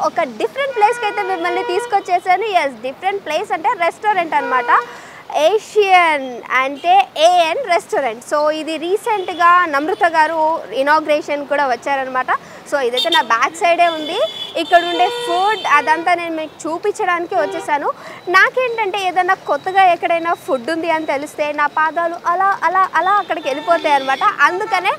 ఒక డిఫరెంట్ ప్లేస్కి అయితే మిమ్మల్ని తీసుకొచ్చేసాను. ఎస్, డిఫరెంట్ ప్లేస్ అంటే రెస్టారెంట్ అనమాట. ఏషియన్ అంటే ఏఎన్ రెస్టారెంట్. సో ఇది రీసెంట్గా నమ్రత గారు ఇనాగ్రేషన్ కూడా వచ్చారనమాట. సో ఇదైతే నా బ్యాక్ సైడే ఉంది. ఇక్కడ ఉండే ఫుడ్ అదంతా నేను మీకు చూపించడానికి వచ్చేసాను. నాకేంటంటే ఏదైనా కొత్తగా ఎక్కడైనా ఫుడ్ ఉంది అని తెలిస్తే నా పాదాలు అలా అలా అలా అక్కడికి వెళ్ళిపోతాయి అనమాట. అందుకనే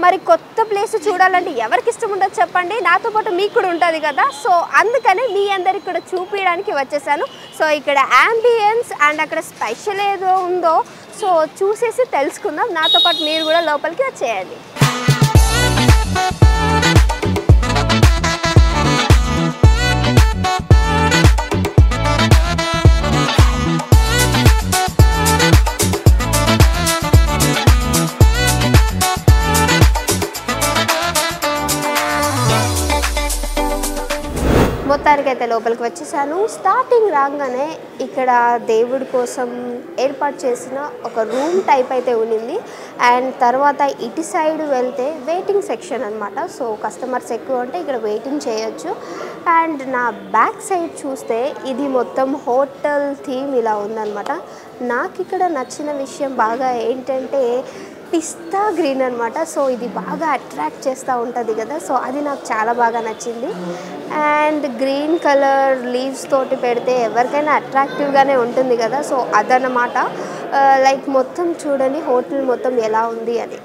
మరి కొత్త ప్లేస్ చూడాలంటే ఎవరికి ఇష్టం ఉండదు చెప్పండి, నాతో పాటు మీకు కూడా ఉంటుంది కదా. సో అందుకనే మీ అందరికి కూడా చూపించడానికి వచ్చేసాను. సో ఇక్కడ యాంబియన్స్ అండ్ అక్కడ స్పెషల్ ఏదో ఉందో సో చూసేసి తెలుసుకుందాం. నాతో పాటు మీరు కూడా లోపలికి వచ్చేయండి. మొత్తానికైతే లోపలికి వచ్చేసాను. స్టార్టింగ్ రాగానే ఇక్కడ దేవుడి కోసం ఏర్పాటు చేసిన ఒక రూమ్ టైప్ అయితే ఉండింది. అండ్ తర్వాత ఇటు సైడ్ వెళ్తే వెయిటింగ్ సెక్షన్ అనమాట. సో కస్టమర్స్ ఎక్కువ ఉంటే ఇక్కడ వెయిటింగ్ చేయొచ్చు. అండ్ నా బ్యాక్ సైడ్ చూస్తే ఇది మొత్తం హోటల్ థీమ్ ఇలా ఉందన్నమాట. నాకు ఇక్కడ నచ్చిన విషయం బాగా ఏంటంటే పిస్తా గ్రీన్ అనమాట. సో ఇది బాగా అట్రాక్ట్ చేస్తూ ఉంటుంది కదా. సో అది నాకు చాలా బాగా నచ్చింది. అండ్ గ్రీన్ కలర్ లీవ్స్ తోటి పెడితే ఎవరికైనా అట్రాక్టివ్గానే ఉంటుంది కదా. సో అదనమాట. లైక్ మొత్తం చూడండి హోటల్ మొత్తం ఎలా ఉంది అని.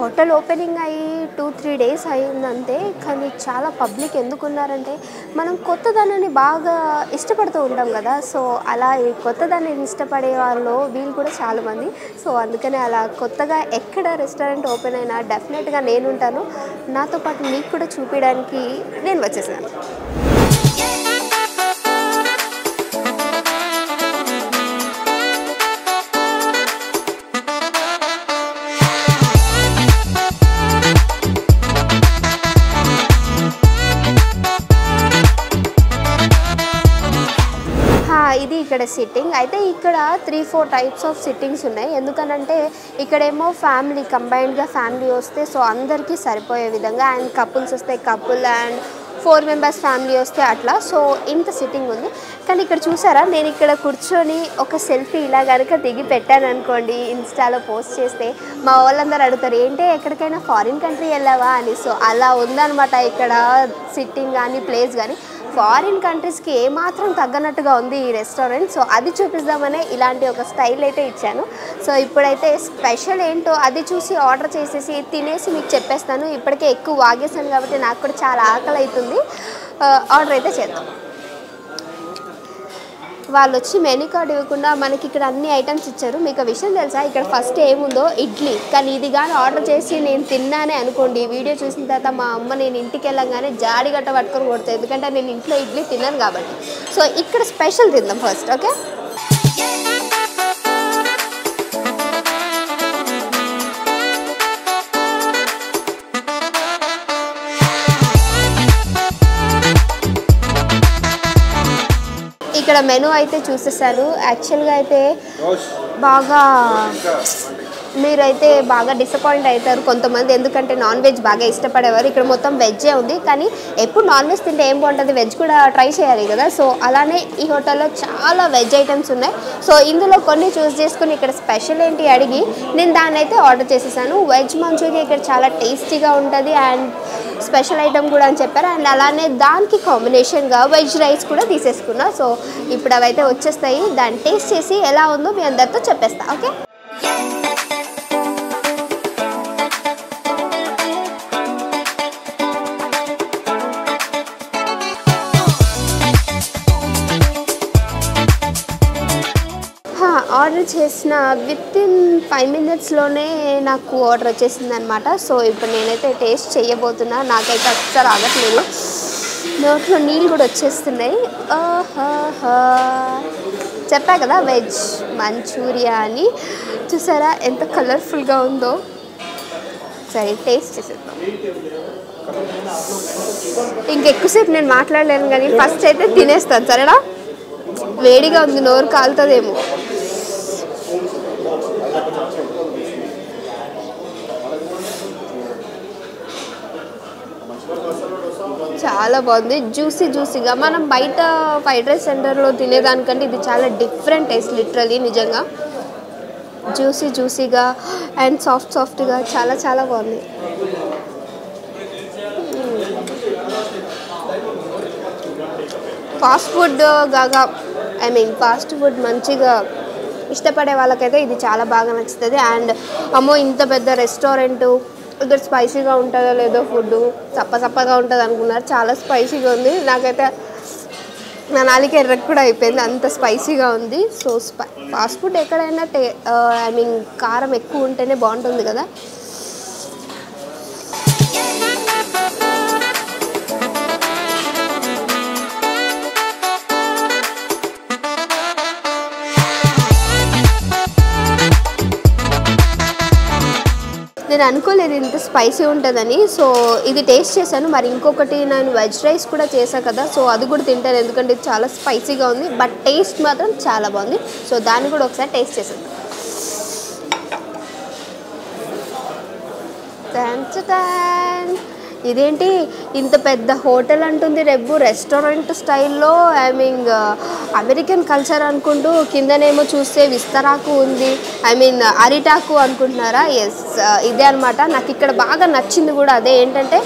హోటల్ ఓపెనింగ్ అయ్యి 2-3 డేస్ అయిందంతే. కానీ చాలా పబ్లిక్ ఎందుకున్నారంటే మనం కొత్తదాన్ని బాగా ఇష్టపడుతూ ఉంటాం కదా. సో అలా ఈ కొత్తదాన్ని ఇష్టపడే వాళ్ళు వీళ్ళు కూడా చాలామంది. సో అందుకనే అలా కొత్తగా ఎక్కడ రెస్టారెంట్ ఓపెన్ అయినా డెఫినెట్గా నేను ఉంటాను. నాతో పాటు మీకు కూడా చూపించడానికి నేను వచ్చేసాను. ఇది ఇక్కడ సిట్టింగ్ అయితే ఇక్కడ 3-4 టైప్స్ ఆఫ్ సిట్టింగ్స్ ఉన్నాయి. ఎందుకనంటే ఇక్కడేమో ఫ్యామిలీ కంబైన్డ్గా ఫ్యామిలీ వస్తే సో అందరికీ సరిపోయే విధంగా, అండ్ కపుల్స్ వస్తే కపుల్, అండ్ 4 మెంబర్స్ ఫ్యామిలీ వస్తే అట్లా. సో ఇంత సిట్టింగ్ ఉంది. కానీ ఇక్కడ చూసారా, నేను ఇక్కడ కూర్చొని ఒక సెల్ఫీ ఇలా కనుక దిగి పెట్టాను అనుకోండి, ఇన్స్టాలో పోస్ట్ చేస్తే మా వాళ్ళందరూ అడుగుతారు ఏంటి ఎక్కడికైనా ఫారిన్ కంట్రీ వెళ్ళావా అని. సో అలా ఉందన్నమాట ఇక్కడ సిట్టింగ్ కానీ ప్లేస్ కానీ. ఫారిన్ కంట్రీస్కి ఏమాత్రం తగ్గనట్టుగా ఉంది ఈ రెస్టారెంట్. సో అది చూపిద్దామనే ఇలాంటి ఒక స్టైల్ అయితే ఇచ్చాను. సో ఇప్పుడైతే స్పెషల్ ఏంటో అది చూసి ఆర్డర్ చేసేసి తినేసి మీకు చెప్పేస్తాను. ఇప్పటికే ఎక్కువ వాగేసాను కాబట్టి నాకు కూడా చాలా ఆకలి అవుతుంది. ఆర్డర్ అయితే చేద్దాం. వాళ్ళు వచ్చి మెనూ కార్డ్ ఇవ్వకుండా మనకి ఇక్కడ అన్ని ఐటమ్స్ ఇచ్చారు. మీకు ఆ విషయం తెలుసా, ఇక్కడ ఫస్ట్ ఏముందో ఇడ్లీ. కానీ ఇది కానీ ఆర్డర్ చేసి నేను తిన్నానే అనుకోండి, వీడియో చూసిన తర్వాత మా అమ్మ నేను ఇంటికి వెళ్ళంగానే జాడి గట్ట పట్టుకొని కొడతాను. ఎందుకంటే నేను ఇంట్లో ఇడ్లీ తిన్నాను కాబట్టి. సో ఇక్కడ స్పెషల్ తిందాం ఫస్ట్. ఓకే, ఇక్కడ మెనూ అయితే చూసేసాను. యాక్చువల్గా అయితే బాగా మీరైతే బాగా డిసప్పాయింట్ అవుతారు కొంతమంది, ఎందుకంటే నాన్ వెజ్ బాగా ఇష్టపడేవారు. ఇక్కడ మొత్తం వెజ్జే ఉంది. కానీ ఎప్పుడు నాన్ వెజ్ తింటే ఏం బాగుంటుంది, వెజ్ కూడా ట్రై చేయాలి కదా. సో అలానే ఈ హోటల్లో చాలా వెజ్ ఐటమ్స్ ఉన్నాయి. సో ఇందులో కొన్ని చూస్ చేసుకుని ఇక్కడ స్పెషల్ ఏంటి అడిగి నేను దాన్ని అయితే ఆర్డర్ చేసేసాను. వెజ్ మంచూరియా ఇక్కడ చాలా టేస్టీగా ఉంటుంది అండ్ స్పెషల్ ఐటమ్ కూడా అని చెప్పారు. అండ్ అలానే దానికి కాంబినేషన్గా వెజ్ రైస్ కూడా తీసేసుకున్నా. సో ఇప్పుడు అవైతే వచ్చేస్తాయి. దాన్ని టేస్ట్ చేసి ఎలా ఉందో మీ అందరితో చెప్పేస్తా. ఓకే, ఆర్డర్ చేసిన వితిన్ 5 minutesలోనే నాకు ఆర్డర్ వచ్చేసింది అనమాట. సో ఇప్పుడు నేనైతే టేస్ట్ చేయబోతున్నా. నాకైతే అస్సలు ఆగట్లేదు, నోట్లో నీళ్ళు కూడా వచ్చేస్తున్నాయి. చెప్పా కదా వెజ్ మంచూరియా అని. చూసారా ఎంత కలర్ఫుల్గా ఉందో. సరే టేస్ట్ చేసేద్దాం. ఇంకెక్కువసేపు నేను మాట్లాడలేను కానీ ఫస్ట్ అయితే తినేస్తాను సరేనా. వేడిగా ఉంది, నోరు కాలుతుందేమో. చాలా బాగుంది. జ్యూసీగా మనం బయట ఫ్రైడ్ రైస్ సెంటర్లో తినేదానికంటే ఇది చాలా డిఫరెంట్ టేస్ట్ లిటరలీ నిజంగా. జ్యూసీగా అండ్ సాఫ్ట్గా చాలా బాగుంది. ఫాస్ట్ ఫుడ్ మంచిగా ఇష్టపడే వాళ్ళకైతే ఇది చాలా బాగా నచ్చుతుంది. అండ్ అమ్మో ఇంత పెద్ద రెస్టారెంటు ఇక్కడ స్పైసీగా ఉంటుందో లేదో ఫుడ్ చప్పగా ఉంటుంది అనుకున్నారు. చాలా స్పైసీగా ఉంది. నాకైతే నా నాలుక ఎర్రకి కూడా అయిపోయింది, అంత స్పైసీగా ఉంది. సో ఫాస్ట్ ఫుడ్ ఎక్కడైనా కారం ఎక్కువ ఉంటేనే బాగుంటుంది కదా. నేను అనుకోలేదు ఇంత స్పైసీ ఉంటుందని. సో ఇది టేస్ట్ చేశాను. మరి ఇంకొకటి నేను వెజ్ రైస్ కూడా చేశాను కదా, సో అది కూడా తింటాను ఎందుకంటే ఇది చాలా స్పైసీగా ఉంది. బట్ టేస్ట్ మాత్రం చాలా బాగుంది. సో దాన్ని కూడా ఒకసారి టేస్ట్ చేశాను. ఇదేంటి ఇంత పెద్ద హోటల్ అంటుంది, రేపు రెస్టారెంట్ స్టైల్లో అమెరికన్ కల్చర్ అనుకుంటూ కిందనేమో చూస్తే విస్తరాకు ఉంది, అరిటాకు అనుకుంటున్నారా? ఎస్, ఇదే అనమాట. నాకు ఇక్కడ బాగా నచ్చింది కూడా అదే. ఏంటంటే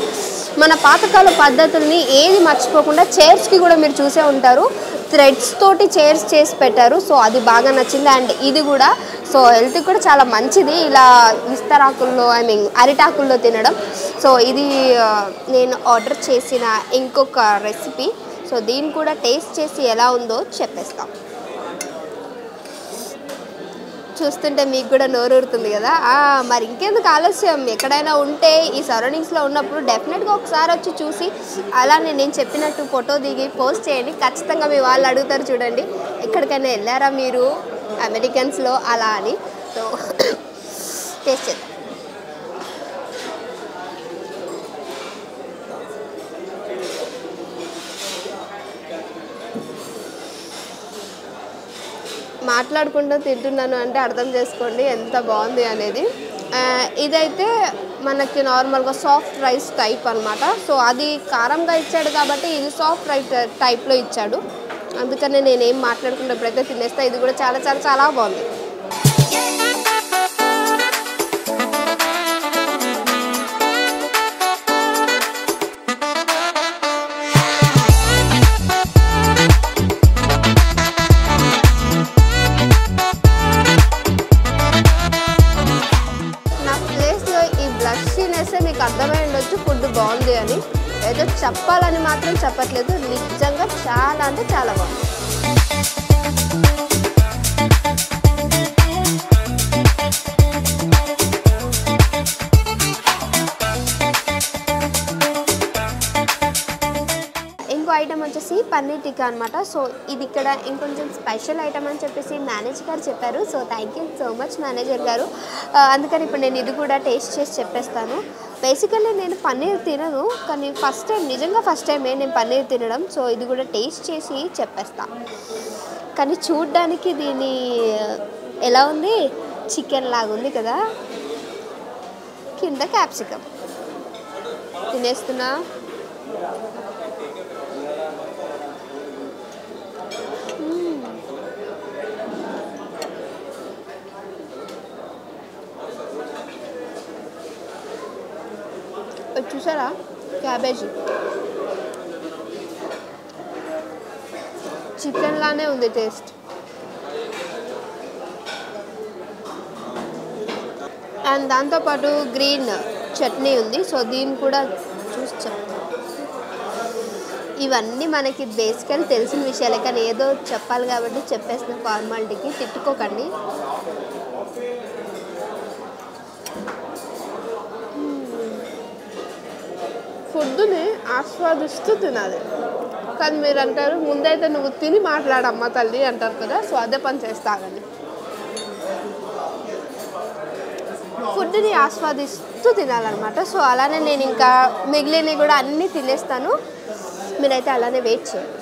మన పాతకాల పద్ధతుల్ని ఏది మర్చిపోకుండా చైర్స్కి కూడా మీరు చూసే ఉంటారు, థ్రెడ్స్ తోటి చైర్స్ చేసి పెట్టారు. సో అది బాగా నచ్చింది. అండ్ ఇది కూడా సో హెల్త్కి కూడా చాలా మంచిది ఇలా విస్తరాకుల్లో అరిటాకుల్లో తినడం. సో ఇది నేను ఆర్డర్ చేసిన ఇంకొక రెసిపీ. సో దీన్ని కూడా టేస్ట్ చేసి ఎలా ఉందో చెప్పేస్తాం. చూస్తుంటే మీకు కూడా నోరూరుతుంది కదా. మరి ఇంకెందుకు ఆలస్యం, ఎక్కడైనా ఉంటే ఈ సరౌండింగ్స్లో ఉన్నప్పుడు డెఫినెట్గా ఒకసారి వచ్చి చూసి అలానే నేను చెప్పినట్టు ఫోటో దిగి పోస్ట్ చేయండి. ఖచ్చితంగా మీ వాళ్ళు అడుగుతారు, చూడండి ఎక్కడికైనా వెళ్ళారా మీరు అమెరికన్స్లో అలా అని. సో టేస్ట్ చేద్దాం. మాట్లాడుకుంటూ తింటున్నాను అంటే అర్థం చేసుకోండి ఎంత బాగుంది అనేది. ఇదైతే మనకి నార్మల్గా సాఫ్ట్ రైస్ టైప్ అనమాట. సో అది కారంగా ఇచ్చాడు కాబట్టి ఇది సాఫ్ట్ రైస్ టైప్లో ఇచ్చాడు. అందుకనే నేనేం మాట్లాడుకుంటే ఎప్పుడైతే తినేస్తా. ఇది కూడా చాలా బాగుంది. మీకు అర్థమై ఉండొచ్చు ఫుడ్ బాగుంది అని. ఏదో చెప్పాలని మాత్రం చెప్పట్లేదు, నిజంగా చాలా అంటే చాలా బాగుంది. ఇంకో ఐటమ్ వచ్చేసి పన్నీర్ టిక్కా అనమాట. సో ఇది ఇక్కడ ఇంకొంచెం స్పెషల్ ఐటమ్ అని చెప్పేసి మేనేజర్ గారు చెప్పారు. So thank you so much manager గారు. అందుకని ఇప్పుడు నేను ఇది కూడా టేస్ట్ చేసి చెప్పేస్తాను. బేసికల్లీ నేను పన్నీర్ తినను, కానీ నిజంగా ఫస్ట్ టైమే నేను పన్నీర్ తినడం. సో ఇది కూడా టేస్ట్ చేసి చెప్పేస్తా. కానీ చూడ్డానికి దీని ఎలా ఉంది, చికెన్ లాగా ఉంది కదా. కింద క్యాప్సికమ్ తినేస్తున్నా. చూసారా క్యాబేజీ చికెన్ లానే ఉంది టేస్ట్. అండ్ దాంతోపాటు గ్రీన్ చట్నీ ఉంది. సో దీన్ని కూడా చూసి చెప్తాను. ఇవన్నీ మనకి బేసికల్ తెలిసిన విషయాలే, కానీ ఏదో చెప్పాలి కాబట్టి చెప్పేసిన ఫార్మాలిటీకి తిట్టుకోకండి. ఫుడ్ని ఆస్వాదిస్తూ తినాలి. కానీ మీరు అంటారు ముందైతే నువ్వు తిని మాట్లాడమ్మా తల్లి అంటారు కదా. సో అదే పని చేస్తాగండి. ఫుడ్ని ఆస్వాదిస్తూ తినాలన్నమాట. సో అలానే నేను ఇంకా మిగిలినవి కూడా అన్నీ తినేస్తాను. మీరైతే అలానే వెయిట్ చేయండి.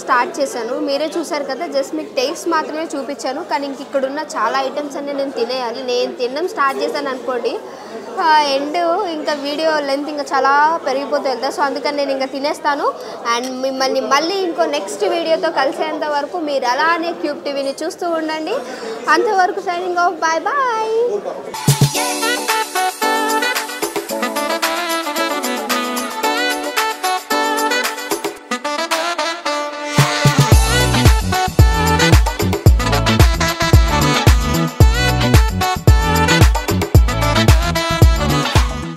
స్టార్ట్ చేశాను. మీరే చూసారు కదా, జస్ట్ మీకు టేస్ట్ మాత్రమే చూపించాను. కానీ ఇంక ఇక్కడ ఉన్న చాలా ఐటమ్స్ అన్నీ నేను తినేయాలి. నేను తినడం స్టార్ట్ చేశాను అనుకోండి, ఎండ్ ఇంకా వీడియో లెంత్ ఇంకా చాలా పెరిగిపోతూ వెళ్తాయి. సో అందుకని నేను ఇంకా తినేస్తాను. అండ్ మిమ్మల్ని మళ్ళీ ఇంకో నెక్స్ట్ వీడియోతో కలిసేంత వరకు మీరు అలానే క్యూబ్ టీవీని చూస్తూ ఉండండి. అంతవరకు సైనింగ్ ఆఫ్, బాయ్ బాయ్.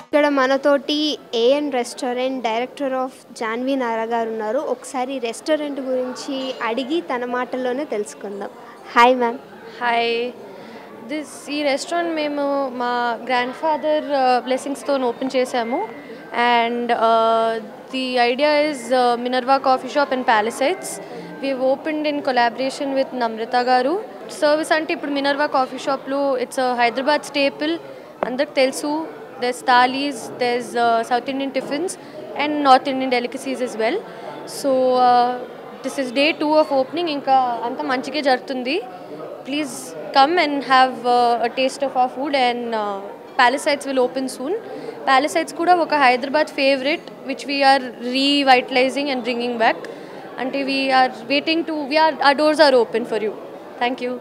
ఇక్కడ మనతోటి AN restaurant director of Jahnavi Nara garu ఉన్నారు. ఒకసారి రెస్టారెంట్ గురించి అడిగి తన మాటల్లోనే తెలుసుకుందాం. Hi ma'am. హాయ్. ఈ రెస్టారెంట్ మేము మా గ్రాండ్ ఫాదర్ బ్లెస్సింగ్స్తో ఓపెన్ చేసాము. And the idea is Minerva coffee shop in palisades. We've opened in collaboration with Namrata garu. Service అంటే ఇప్పుడు మినర్వా కాఫీ షాప్లో ఇట్స్ హైదరాబాద్ స్టేపుల్, అందరికి తెలుసు. There's thalis, there's South Indian tiffins and North Indian delicacies as well. So this is day 2 of opening. Inka anta manchige jarutundi. Please come and have a taste of our food. And Palisades will open soon. Palisades kuda oka Hyderabad favorite which we are revitalizing and bringing back. Ante we are our doors are open for you. Thank you.